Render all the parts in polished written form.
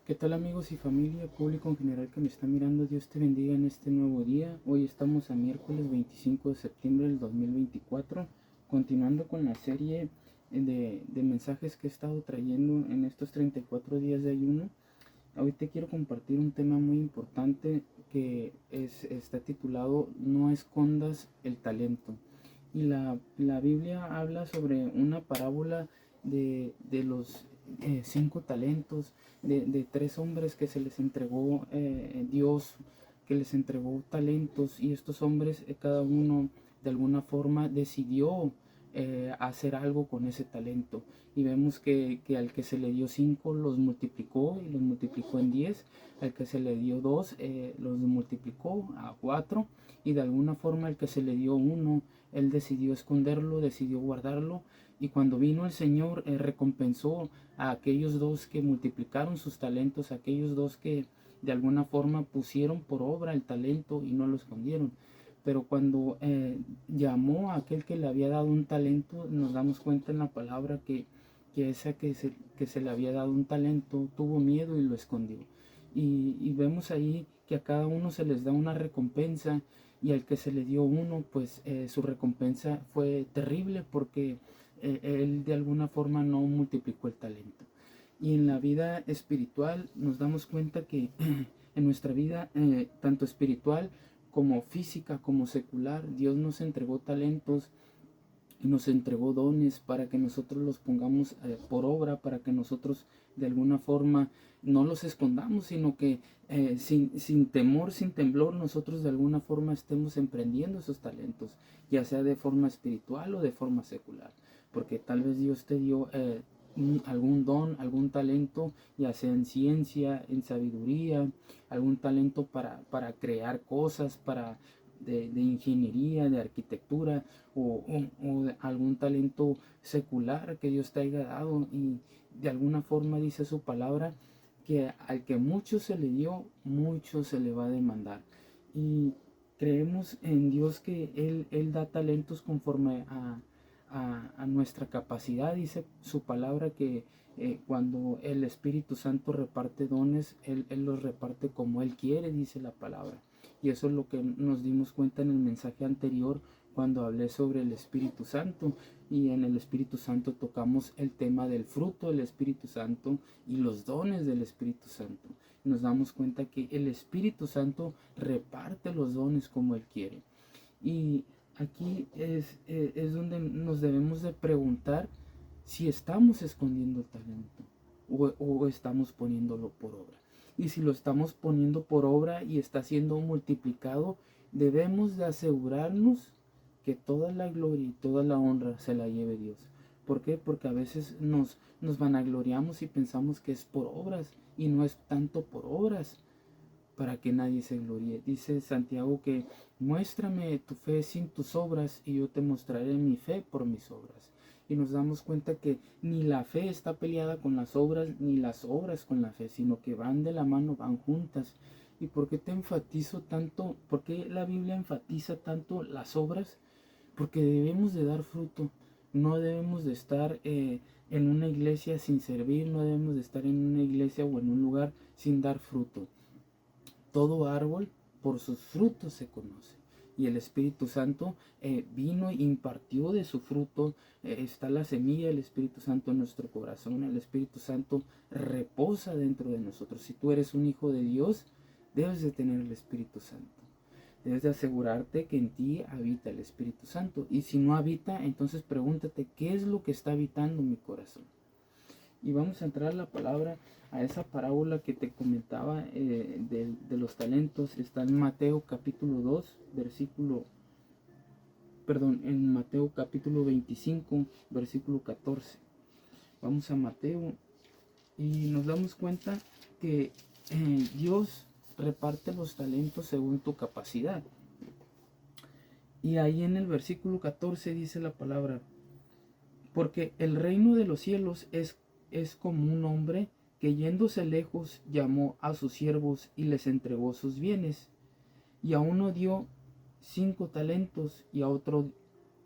¿Qué tal amigos y familia, público en general que me está mirando? Dios te bendiga en este nuevo día. Hoy estamos a miércoles 25 de septiembre del 2024, continuando con la serie de mensajes que he estado trayendo en estos 34 días de ayuno. Hoy te quiero compartir un tema muy importante que está titulado No escondas el talento. Y la Biblia habla sobre una parábola de los 5 talentos, de 3 hombres que se les entregó Dios, que les entregó talentos, y estos hombres, cada uno de alguna forma decidió hacer algo con ese talento. Y vemos que al que se le dio 5 los multiplicó y los multiplicó en 10, al que se le dio 2 los multiplicó a 4, y de alguna forma al que se le dio 1 él decidió esconderlo, decidió guardarlo. Y cuando vino el Señor, recompensó a aquellos 2 que multiplicaron sus talentos, a aquellos 2 que de alguna forma pusieron por obra el talento y no lo escondieron. Pero cuando llamó a aquel que le había dado un talento, nos damos cuenta en la palabra que esa que se le había dado un talento tuvo miedo y lo escondió. Y vemos ahí que a cada uno se les da una recompensa, y al que se le dio 1, pues su recompensa fue terrible porque él de alguna forma no multiplicó el talento. Y en la vida espiritual nos damos cuenta que en nuestra vida, tanto espiritual como física, como secular, Dios nos entregó talentos y nos entregó dones para que nosotros los pongamos por obra, para que nosotros de alguna forma no los escondamos, sino que sin temor, sin temblor, nosotros de alguna forma estemos emprendiendo esos talentos, ya sea de forma espiritual o de forma secular, porque tal vez Dios te dio algún don, algún talento, ya sea en ciencia, en sabiduría, algún talento para crear cosas, de ingeniería, de arquitectura, o de algún talento secular que Dios te haya dado. Y de alguna forma dice su palabra que al que mucho se le dio, mucho se le va a demandar. Y creemos en Dios que Él da talentos conforme a nuestra capacidad. Dice su palabra que cuando el Espíritu Santo reparte dones, Él los reparte como Él quiere, dice la palabra. Y eso es lo que nos dimos cuenta en el mensaje anterior, cuando hablé sobre el Espíritu Santo. Y en el Espíritu Santo tocamos el tema del fruto del Espíritu Santo y los dones del Espíritu Santo. Nos damos cuenta que el Espíritu Santo reparte los dones como Él quiere. Y aquí es donde nos debemos de preguntar si estamos escondiendo el talento o estamos poniéndolo por obra. Y si lo estamos poniendo por obra y está siendo multiplicado, debemos de asegurarnos que toda la gloria y toda la honra se la lleve Dios. ¿Por qué? Porque a veces nos vanagloriamos y pensamos que es por obras, y no es tanto por obras para que nadie se gloríe. Dice Santiago que muéstrame tu fe sin tus obras y yo te mostraré mi fe por mis obras. Y nos damos cuenta que ni la fe está peleada con las obras, ni las obras con la fe, sino que van de la mano, van juntas. ¿Y por qué te enfatizo tanto? ¿Por qué la Biblia enfatiza tanto las obras? Porque debemos de dar fruto. No debemos de estar en una iglesia sin servir, no debemos de estar en una iglesia o en un lugar sin dar fruto. Todo árbol por sus frutos se conoce. Y el Espíritu Santo vino e impartió de su fruto. Está la semilla del Espíritu Santo en nuestro corazón. El Espíritu Santo reposa dentro de nosotros. Si tú eres un hijo de Dios, debes de tener el Espíritu Santo. Debes de asegurarte que en ti habita el Espíritu Santo. Y si no habita, entonces pregúntate, ¿qué es lo que está habitando mi corazón? Y vamos a entrar a la palabra, a esa parábola que te comentaba de los talentos. Está en Mateo capítulo 2, en Mateo capítulo 25, versículo 14. Vamos a Mateo y nos damos cuenta que Dios reparte los talentos según tu capacidad. Y ahí en el versículo 14 dice la palabra: porque el reino de los cielos es como un hombre que yéndose lejos llamó a sus siervos y les entregó sus bienes. Y a uno dio 5 talentos, y a otro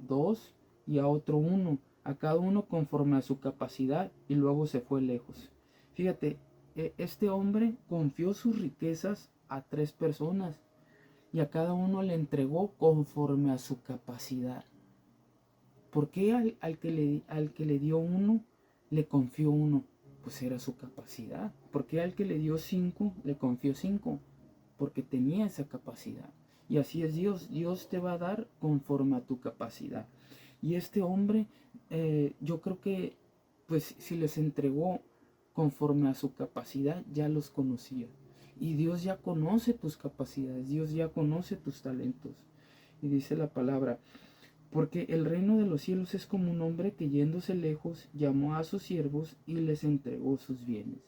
2, y a otro 1, a cada uno conforme a su capacidad, y luego se fue lejos. Fíjate, este hombre confió sus riquezas a 3 personas y a cada uno le entregó conforme a su capacidad. ¿Por qué al que le dio uno le confió uno? Pues era su capacidad. ¿Por qué al que le dio 5 le confió 5? Porque tenía esa capacidad. Y así es Dios. Dios te va a dar conforme a tu capacidad. Y este hombre, yo creo que, pues si les entregó conforme a su capacidad, ya los conocía. Y Dios ya conoce tus capacidades, Dios ya conoce tus talentos. Y dice la palabra, porque el reino de los cielos es como un hombre que yéndose lejos llamó a sus siervos y les entregó sus bienes.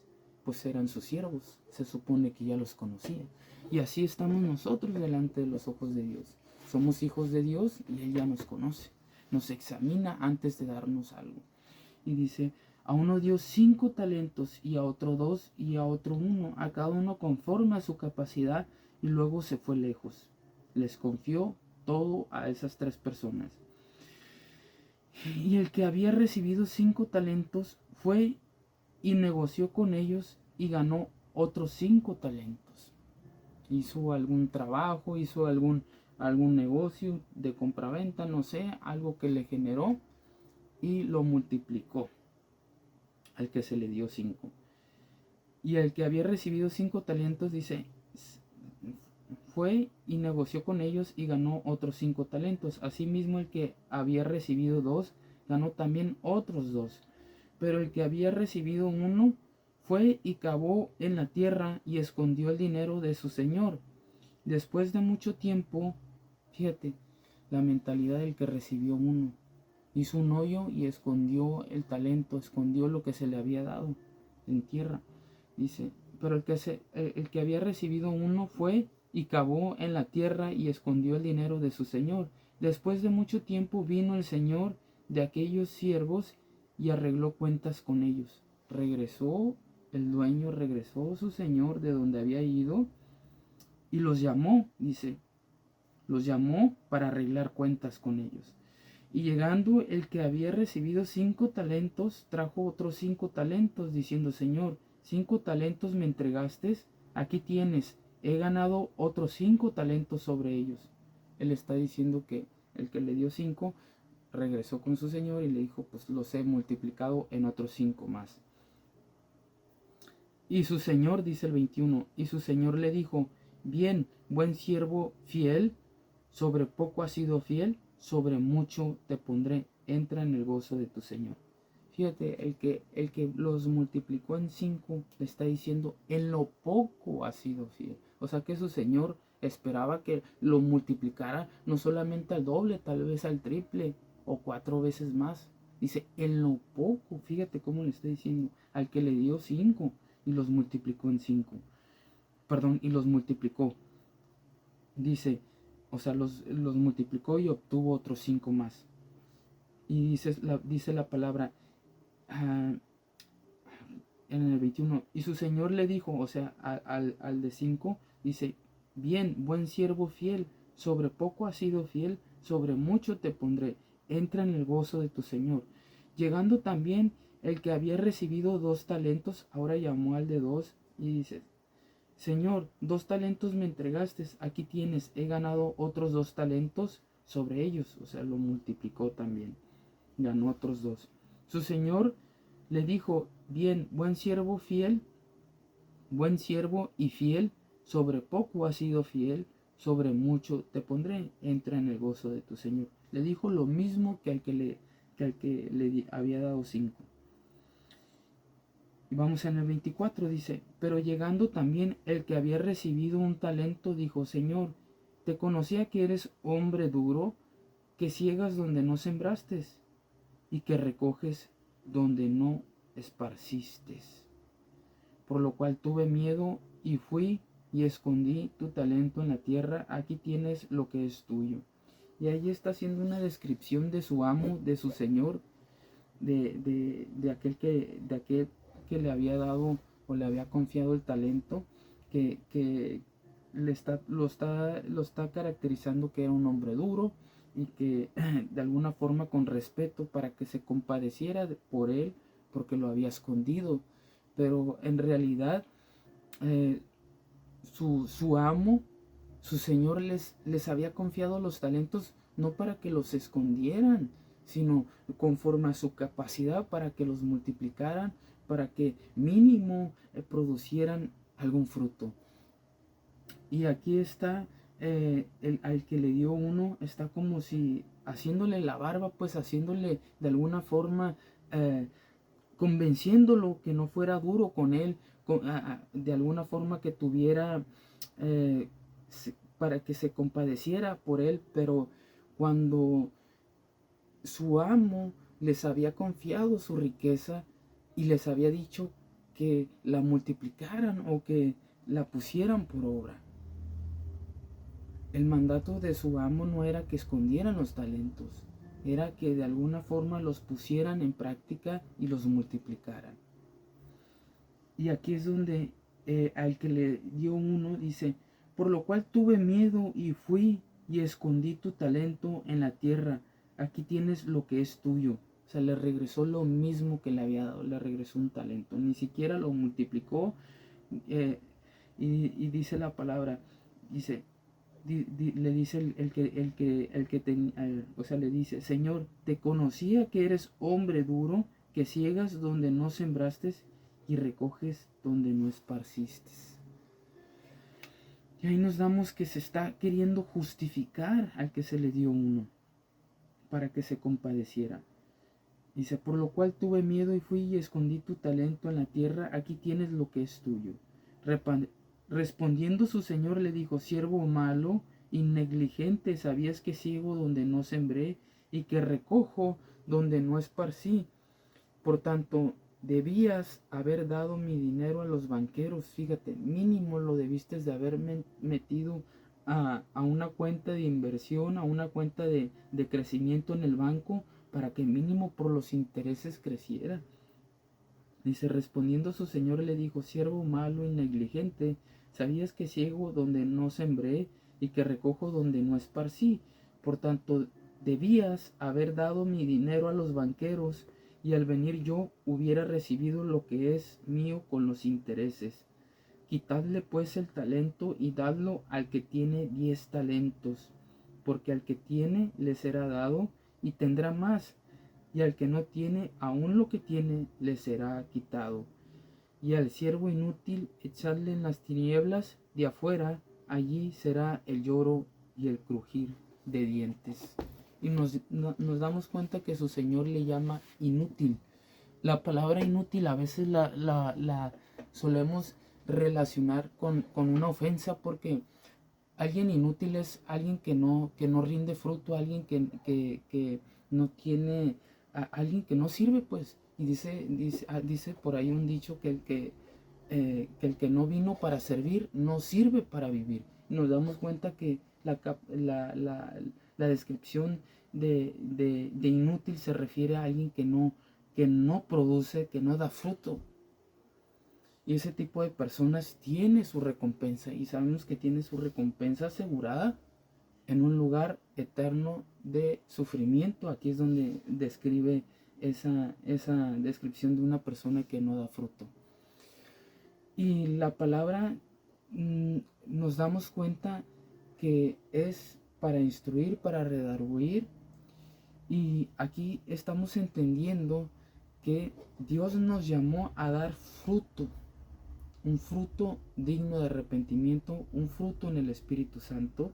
Pues eran sus siervos, se supone que ya los conocía. Y así estamos nosotros delante de los ojos de Dios. Somos hijos de Dios y Él ya nos conoce. Nos examina antes de darnos algo. Y dice, a uno dio 5 talentos y a otro 2 y a otro 1, a cada uno conforme a su capacidad, y luego se fue lejos. Les confió todo a esas 3 personas. Y el que había recibido 5 talentos fue y negoció con ellos y ganó otros 5 talentos. Hizo algún trabajo, hizo algún negocio de compraventa, no sé, algo que le generó y lo multiplicó al que se le dio 5. Y el que había recibido 5 talentos, dice, fue y negoció con ellos y ganó otros 5 talentos. Asimismo el que había recibido 2, ganó también otros 2. Pero el que había recibido 1, fue y cavó en la tierra y escondió el dinero de su señor. Después de mucho tiempo, fíjate, la mentalidad del que recibió 1. Hizo un hoyo y escondió el talento, escondió lo que se le había dado en tierra. Dice, pero el que había recibido 1 fue y cavó en la tierra y escondió el dinero de su señor. Después de mucho tiempo vino el señor de aquellos siervos y arregló cuentas con ellos. Regresó el dueño, regresó su señor de donde había ido y los llamó, dice, los llamó para arreglar cuentas con ellos. Y llegando el que había recibido 5 talentos, trajo otros 5 talentos, diciendo, Señor, 5 talentos me entregaste, aquí tienes, he ganado otros 5 talentos sobre ellos. Él está diciendo que el que le dio 5 regresó con su señor y le dijo, pues los he multiplicado en otros 5 más. Y su señor, dice el 21, y su señor le dijo, bien, buen siervo fiel, sobre poco has sido fiel, sobre mucho te pondré, entra en el gozo de tu señor. Fíjate, el que los multiplicó en 5 le está diciendo, en lo poco has sido fiel. O sea que su señor esperaba que lo multiplicara no solamente al doble, tal vez al triple o 4 veces más. Dice, en lo poco, fíjate cómo le está diciendo, al que le dio 5 y los multiplicó en 5. Perdón, y los multiplicó. Dice, o sea, los multiplicó y obtuvo otros 5 más. Y dice la palabra en el 21, y su señor le dijo, o sea, al de 5, dice, bien, buen siervo fiel, sobre poco has sido fiel, sobre mucho te pondré, entra en el gozo de tu señor. Llegando también el que había recibido 2 talentos, ahora llamó al de 2 y dice, Señor, 2 talentos me entregaste, aquí tienes, he ganado otros 2 talentos sobre ellos, o sea, lo multiplicó también, ganó otros 2. Su señor le dijo, bien, buen siervo y fiel, sobre poco has sido fiel, sobre mucho te pondré, entra en el gozo de tu señor. Le dijo lo mismo que al que le había dado 5. Y vamos en el 24, dice, pero llegando también el que había recibido un talento, dijo, Señor, te conocía que eres hombre duro, que ciegas donde no sembraste y que recoges donde no esparciste. Por lo cual tuve miedo y fui y escondí tu talento en la tierra, aquí tienes lo que es tuyo. Y ahí está haciendo una descripción de su amo, de su señor, de aquel que le había dado o le había confiado el talento, que lo está caracterizando que era un hombre duro y que de alguna forma con respeto para que se compadeciera por él porque lo había escondido. pero en realidad su amo, su señor les había confiado los talentos no para que los escondieran, sino conforme a su capacidad para que los multiplicaran, para que mínimo producieran algún fruto. Y aquí está al que le dio uno, está como si haciéndole la barba, pues haciéndole de alguna forma, convenciéndolo que no fuera duro con él, de alguna forma que tuviera, para que se compadeciera por él. Pero cuando su amo les había confiado su riqueza y les había dicho que la multiplicaran o que la pusieran por obra, el mandato de su amo no era que escondieran los talentos, era que de alguna forma los pusieran en práctica y los multiplicaran. Y aquí es donde al que le dio uno dice: por lo cual tuve miedo y fui y escondí tu talento en la tierra. Aquí tienes lo que es tuyo. O sea, le regresó lo mismo que le había dado, le regresó un talento. Ni siquiera lo multiplicó. Y dice la palabra, dice, le dice o sea, le dice: Señor, te conocía que eres hombre duro, que ciegas donde no sembraste y recoges donde no esparciste. Y ahí nos damos que se está queriendo justificar al que se le dio uno, para que se compadeciera. Dice: por lo cual tuve miedo y fui y escondí tu talento en la tierra, aquí tienes lo que es tuyo. Respondiendo su señor le dijo: siervo malo y negligente, sabías que ciego donde no sembré y que recojo donde no esparcí. Por tanto, debías haber dado mi dinero a los banqueros. Fíjate, mínimo lo debiste de haber metido a una cuenta de inversión, a una cuenta de crecimiento en el banco, para que mínimo por los intereses creciera. Dice: respondiendo su señor le dijo: siervo malo y negligente, sabías que ciego donde no sembré y que recojo donde no esparcí. Por tanto, debías haber dado mi dinero a los banqueros, y al venir yo hubiera recibido lo que es mío con los intereses. Quitadle pues el talento y dadlo al que tiene 10 talentos, porque al que tiene le será dado y tendrá más, y al que no tiene, aún lo que tiene le será quitado. Y al siervo inútil echadle en las tinieblas de afuera, allí será el lloro y el crujir de dientes. Y nos damos cuenta que su señor le llama inútil. La palabra inútil a veces la solemos relacionar con una ofensa, porque alguien inútil es alguien que no rinde fruto, alguien que no tiene, alguien que no sirve, pues. Y dice por ahí un dicho que el que no vino para servir no sirve para vivir. Nos damos cuenta que la descripción de inútil se refiere a alguien que no produce, que no da fruto. Y ese tipo de personas tiene su recompensa, y sabemos que tiene su recompensa asegurada en un lugar eterno de sufrimiento. Aquí es donde describe esa descripción de una persona que no da fruto. Y la palabra, nos damos cuenta que es para instruir, para redarguir. Y aquí estamos entendiendo que Dios nos llamó a dar fruto, un fruto digno de arrepentimiento, un fruto en el Espíritu Santo,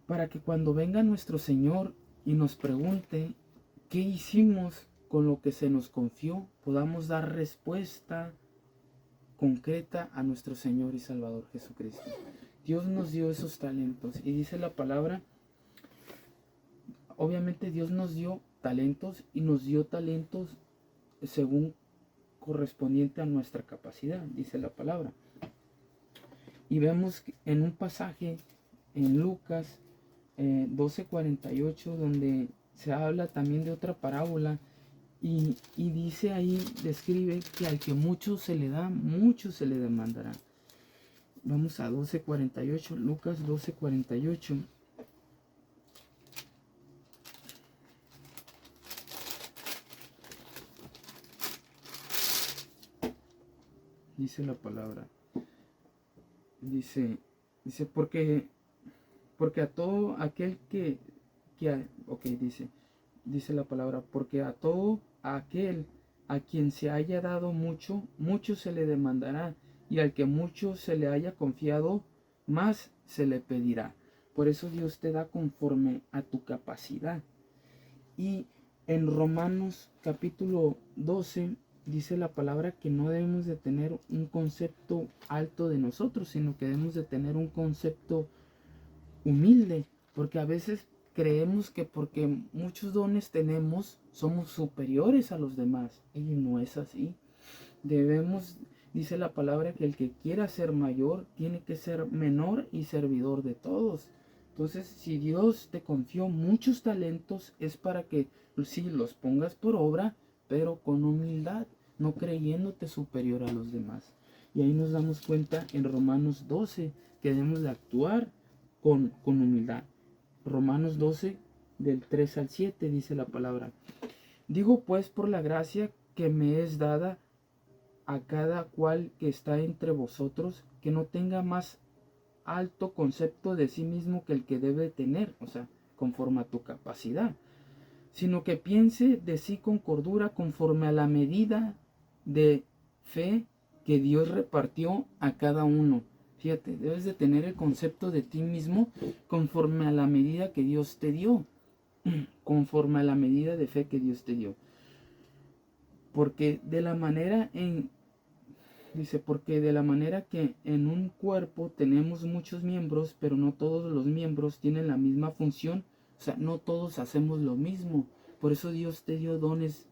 para que cuando venga nuestro Señor y nos pregunte qué hicimos con lo que se nos confió, podamos dar respuesta concreta a nuestro Señor y Salvador Jesucristo. Dios nos dio esos talentos, y dice la palabra, obviamente Dios nos dio talentos, y nos dio talentos según correspondiente a nuestra capacidad, dice la palabra. Y vemos en un pasaje en Lucas 12:48, donde se habla también de otra parábola, y dice ahí, describe que al que mucho se le da, mucho se le demandará. Vamos a 12:48, Lucas 12:48. dice la palabra. Dice porque a todo aquel dice la palabra, porque a todo aquel a quien se haya dado mucho, mucho se le demandará, y al que mucho se le haya confiado, más se le pedirá. Por eso Dios te da conforme a tu capacidad. Y en Romanos capítulo 12 dice la palabra que no debemos de tener un concepto alto de nosotros, sino que debemos de tener un concepto humilde, porque a veces creemos que porque muchos dones tenemos, somos superiores a los demás, y no es así. Dice la palabra que el que quiera ser mayor, tiene que ser menor y servidor de todos. Entonces, si Dios te confió muchos talentos, es para que sí los pongas por obra, pero con humildad, no creyéndote superior a los demás. Y ahí nos damos cuenta en Romanos 12 que debemos de actuar con humildad. Romanos 12, del 3 al 7, dice la palabra. Digo pues por la gracia que me es dada a cada cual que está entre vosotros, que no tenga más alto concepto de sí mismo que el que debe tener, o sea, conforme a tu capacidad, sino que piense de sí con cordura, conforme a la medida de fe que Dios repartió a cada uno. Fíjate, debes de tener el concepto de ti mismo conforme a la medida que Dios te dio, conforme a la medida de fe que Dios te dio. Porque de la manera que en un cuerpo tenemos muchos miembros, pero no todos los miembros tienen la misma función, o sea, no todos hacemos lo mismo. Por eso Dios te dio dones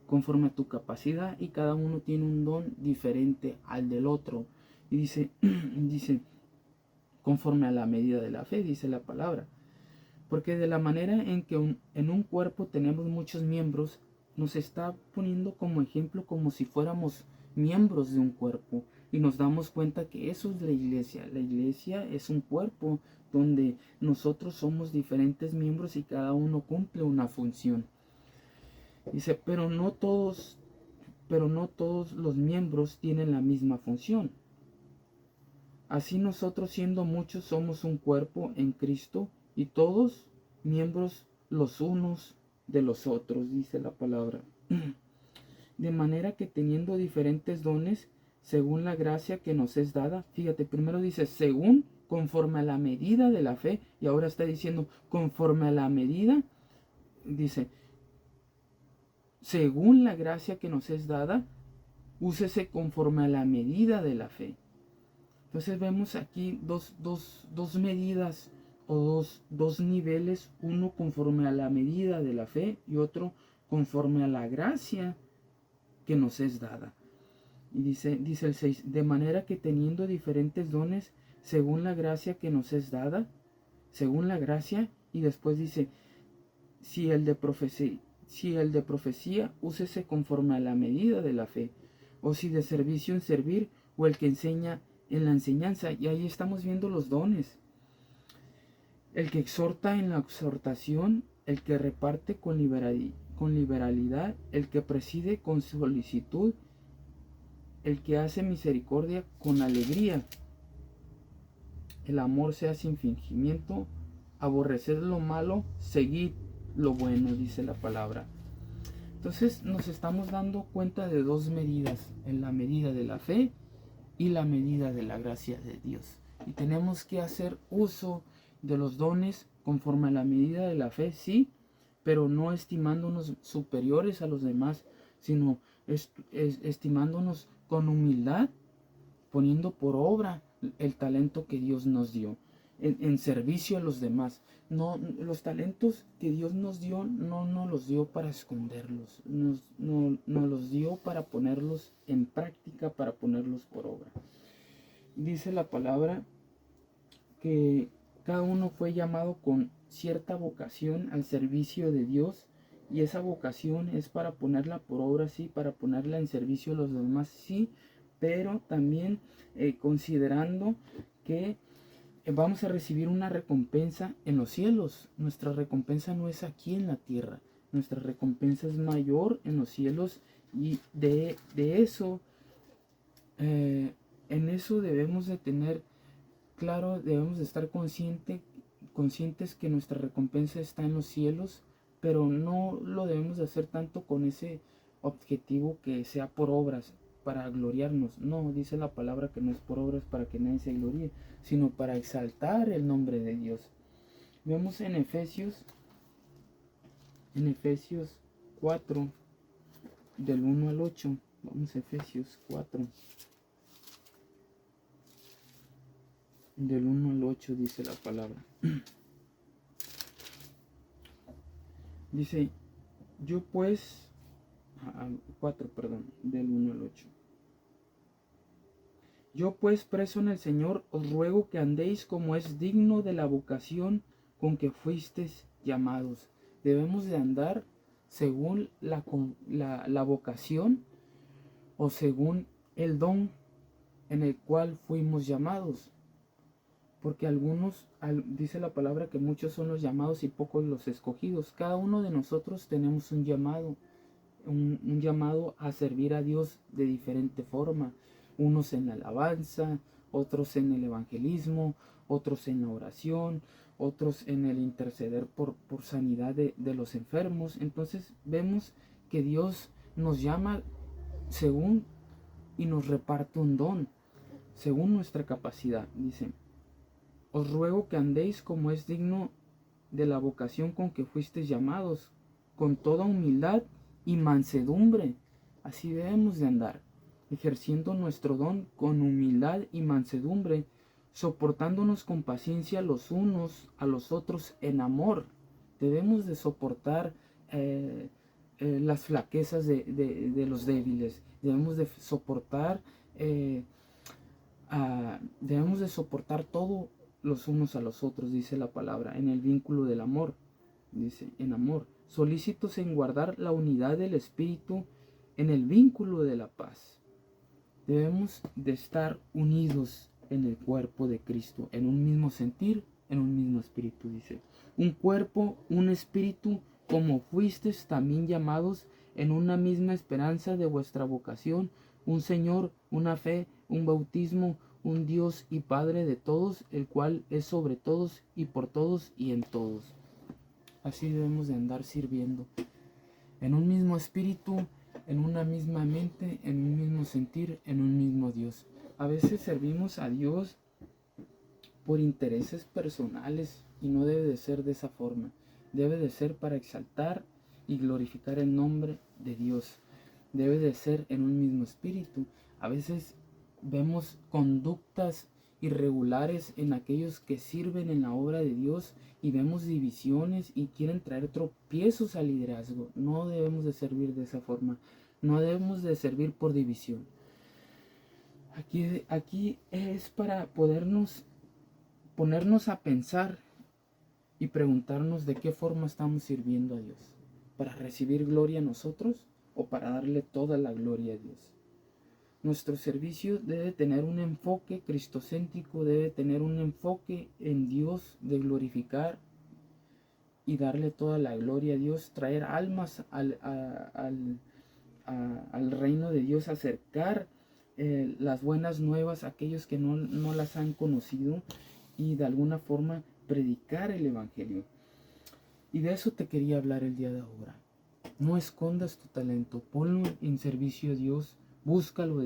conforme a tu capacidad y cada uno tiene un don diferente al del otro. Y dice, conforme a la medida de la fe, dice la palabra. Porque de la manera en que en un cuerpo tenemos muchos miembros, nos está poniendo como ejemplo como si fuéramos miembros de un cuerpo. Y nos damos cuenta que eso es la iglesia. La iglesia es un cuerpo donde nosotros somos diferentes miembros y cada uno cumple una función. Dice, pero no todos los miembros tienen la misma función. Así nosotros, siendo muchos, somos un cuerpo en Cristo y todos miembros los unos de los otros, dice la palabra. De manera que teniendo diferentes dones, según la gracia que nos es dada, fíjate, primero dice según, conforme a la medida de la fe, y ahora está diciendo conforme a la medida, dice, según la gracia que nos es dada, úsese conforme a la medida de la fe. Entonces vemos aquí dos medidas o dos niveles, uno conforme a la medida de la fe y otro conforme a la gracia que nos es dada. Y dice el 6, de manera que teniendo diferentes dones según la gracia que nos es dada, según la gracia, y después dice, si el de profecía, úsese conforme a la medida de la fe, o si de servicio en servir, o el que enseña en la enseñanza. Y ahí estamos viendo los dones. El que exhorta en la exhortación, el que reparte con liberalidad, el que preside con solicitud, el que hace misericordia con alegría. El amor sea sin fingimiento, aborreced lo malo, seguid lo bueno, dice la palabra. Entonces nos estamos dando cuenta de dos medidas, en la medida de la fe y la medida de la gracia de Dios. Y tenemos que hacer uso de los dones conforme a la medida de la fe, sí, pero no estimándonos superiores a los demás, sino estimándonos con humildad, poniendo por obra el talento que Dios nos dio, en servicio a los demás. No, los talentos que Dios nos dio no nos los dio para esconderlos, nos los dio para ponerlos en práctica, para ponerlos por obra. Dice la palabra que cada uno fue llamado con cierta vocación al servicio de Dios, y esa vocación es para ponerla por obra, sí, para ponerla en servicio a los demás, sí, pero también considerando que vamos a recibir una recompensa en los cielos. Nuestra recompensa no es aquí en la tierra, nuestra recompensa es mayor en los cielos, y de eso En eso debemos de tener claro, debemos de estar conscientes que nuestra recompensa está en los cielos, pero no lo debemos de hacer tanto con ese objetivo que sea por obras, para gloriarnos. No, dice la palabra que no es por obras para que nadie se gloríe, sino para exaltar el nombre de Dios. Vemos en Efesios 4, del 1 al 8. Vamos a Efesios 4. Del 1 al 8 dice la palabra. Dice, yo pues, 4, perdón, del 1 al 8. Yo pues, preso en el Señor, os ruego que andéis como es digno de la vocación con que fuisteis llamados. Debemos de andar según la vocación o según el don en el cual fuimos llamados. Porque dice la palabra que muchos son los llamados y pocos los escogidos. Cada uno de nosotros tenemos un llamado, un llamado a servir a Dios de diferente forma. Unos en la alabanza, otros en el evangelismo, otros en la oración, otros en el interceder por sanidad de los enfermos. Entonces vemos que Dios nos llama según y nos reparte un don, según nuestra capacidad. Dice, os ruego que andéis como es digno de la vocación con que fuisteis llamados, con toda humildad y mansedumbre. Así debemos de andar, ejerciendo nuestro don con humildad y mansedumbre, soportándonos con paciencia los unos a los otros en amor. Debemos de soportar las flaquezas de los débiles. Debemos de soportar todo los unos a los otros, dice la palabra, en el vínculo del amor. Dice, en amor, solícitos en guardar la unidad del espíritu en el vínculo de la paz. Debemos de estar unidos en el cuerpo de Cristo, en un mismo sentir, en un mismo espíritu, dice. Un cuerpo, un espíritu, como fuisteis también llamados en una misma esperanza de vuestra vocación, un Señor, una fe, un bautismo, un Dios y Padre de todos, el cual es sobre todos y por todos y en todos. Así debemos de andar sirviendo, en un mismo espíritu, en una misma mente, en un mismo sentir, en un mismo Dios. A veces servimos a Dios por intereses personales y no debe de ser de esa forma. Debe de ser para exaltar y glorificar el nombre de Dios. Debe de ser en un mismo espíritu. A veces vemos conductas irregulares en aquellos que sirven en la obra de Dios y vemos divisiones y quieren traer tropiezos al liderazgo. No debemos de servir de esa forma. No debemos de servir por división. Aquí es para ponernos a pensar y preguntarnos de qué forma estamos sirviendo a Dios. ¿Para recibir gloria a nosotros o para darle toda la gloria a Dios? Nuestro servicio debe tener un enfoque cristocéntrico, debe tener un enfoque en Dios, de glorificar y darle toda la gloria a Dios, traer almas al reino de Dios, acercar las buenas nuevas a aquellos que no las han conocido y de alguna forma predicar el evangelio. Y de eso te quería hablar el día de ahora. No escondas tu talento, ponlo en servicio a Dios, búscalo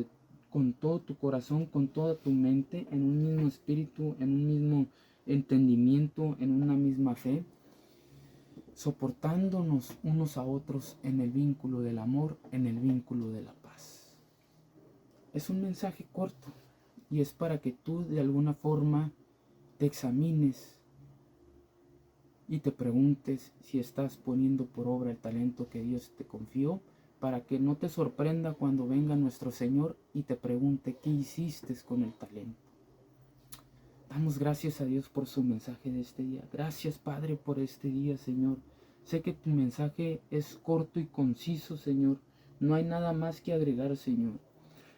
con todo tu corazón, con toda tu mente, en un mismo espíritu, en un mismo entendimiento, en una misma fe, soportándonos unos a otros en el vínculo del amor, en el vínculo de la paz. Es un mensaje corto y es para que tú de alguna forma te examines y te preguntes si estás poniendo por obra el talento que Dios te confió, para que no te sorprenda cuando venga nuestro Señor y te pregunte qué hiciste con el talento. Damos gracias a Dios por su mensaje de este día. Gracias, Padre, por este día, Señor. Sé que tu mensaje es corto y conciso, Señor. No hay nada más que agregar, Señor.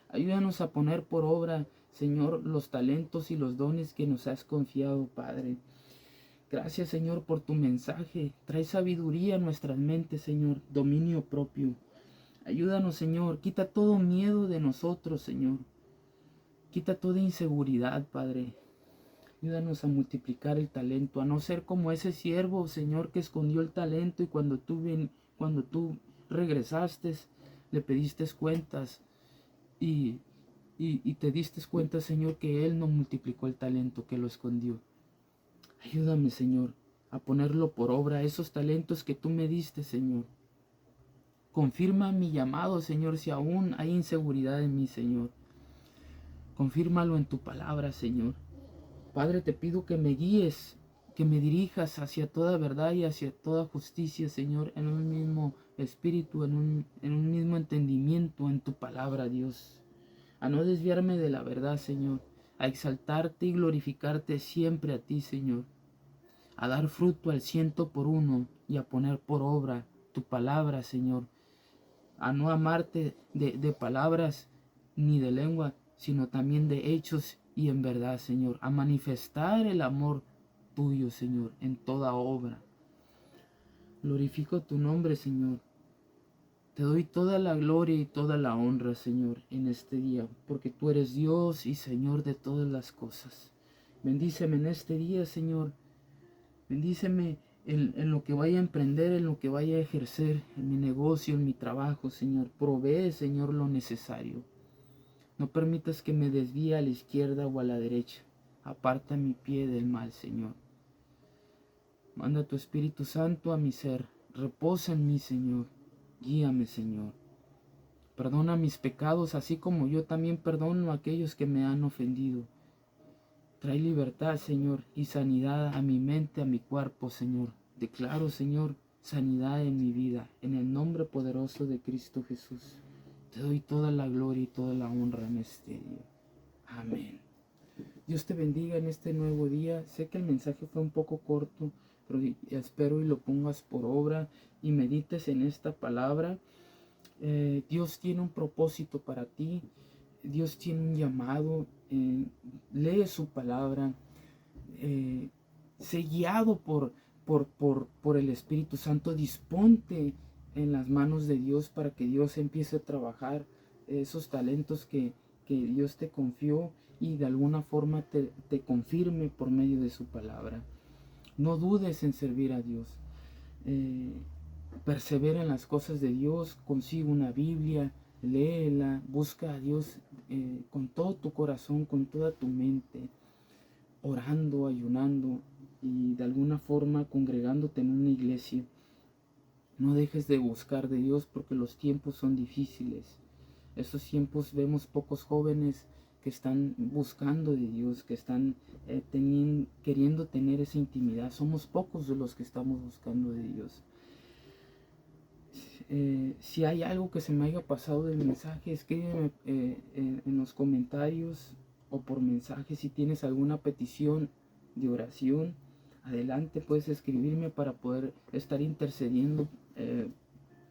Ayúdanos a poner por obra, Señor, los talentos y los dones que nos has confiado, Padre. Gracias, Señor, por tu mensaje. Trae sabiduría a nuestras mentes, Señor, dominio propio. Ayúdanos, Señor. Quita todo miedo de nosotros, Señor. Quita toda inseguridad, Padre. Ayúdanos a multiplicar el talento, a no ser como ese siervo, Señor, que escondió el talento y cuando tú regresaste, le pediste cuentas y te diste cuenta, Señor, que él no multiplicó el talento, que lo escondió. Ayúdame, Señor, a ponerlo por obra, esos talentos que tú me diste, Señor. Confirma mi llamado, Señor, si aún hay inseguridad en mí, Señor. Confírmalo en tu palabra, Señor. Padre, te pido que me guíes, que me dirijas hacia toda verdad y hacia toda justicia, Señor, en un mismo espíritu, en un mismo entendimiento en tu palabra, Dios. A no desviarme de la verdad, Señor, a exaltarte y glorificarte siempre a ti, Señor, a dar fruto al 100 por 1 y a poner por obra tu palabra, Señor, a no amarte de palabras ni de lengua, sino también de hechos y en verdad, Señor, a manifestar el amor tuyo, Señor, en toda obra. Glorifico tu nombre, Señor. Te doy toda la gloria y toda la honra, Señor, en este día, porque tú eres Dios y Señor de todas las cosas. Bendíceme en este día, Señor. Bendíceme en lo que vaya a emprender, en lo que vaya a ejercer, en mi negocio, en mi trabajo, Señor. Provee, Señor, lo necesario. No permitas que me desvíe a la izquierda o a la derecha. Aparta mi pie del mal, Señor. Manda tu Espíritu Santo a mi ser. Reposa en mí, Señor. Guíame, Señor. Perdona mis pecados, así como yo también perdono a aquellos que me han ofendido. Trae libertad, Señor, y sanidad a mi mente, a mi cuerpo, Señor. Declaro, Señor, sanidad en mi vida, en el nombre poderoso de Cristo Jesús. Te doy toda la gloria y toda la honra en este día. Amén. Dios te bendiga en este nuevo día. Sé que el mensaje fue un poco corto, pero espero y lo pongas por obra y medites en esta palabra. Dios tiene un propósito para ti. Dios tiene un llamado. Lee su palabra. Sé guiado por el Espíritu Santo. Disponte en las manos de Dios para que Dios empiece a trabajar esos talentos que Dios te confió y de alguna forma te confirme por medio de su palabra. No dudes en servir a Dios. Persevera en las cosas de Dios. Consigue una Biblia, léela, busca a Dios con todo tu corazón, con toda tu mente, orando, ayunando y de alguna forma congregándote en una iglesia. No dejes de buscar de Dios porque los tiempos son difíciles. Estos tiempos vemos pocos jóvenes que están buscando de Dios, que están queriendo tener esa intimidad. Somos pocos de los que estamos buscando de Dios. Si hay algo que se me haya pasado del mensaje, escríbeme en los comentarios o por mensaje. Si tienes alguna petición de oración, adelante, puedes escribirme para poder estar intercediendo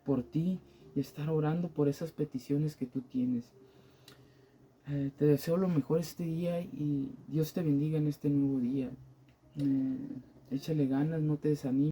por ti y estar orando por esas peticiones que tú tienes. Te deseo lo mejor este día y Dios te bendiga en este nuevo día. Échale ganas, no te desanimes.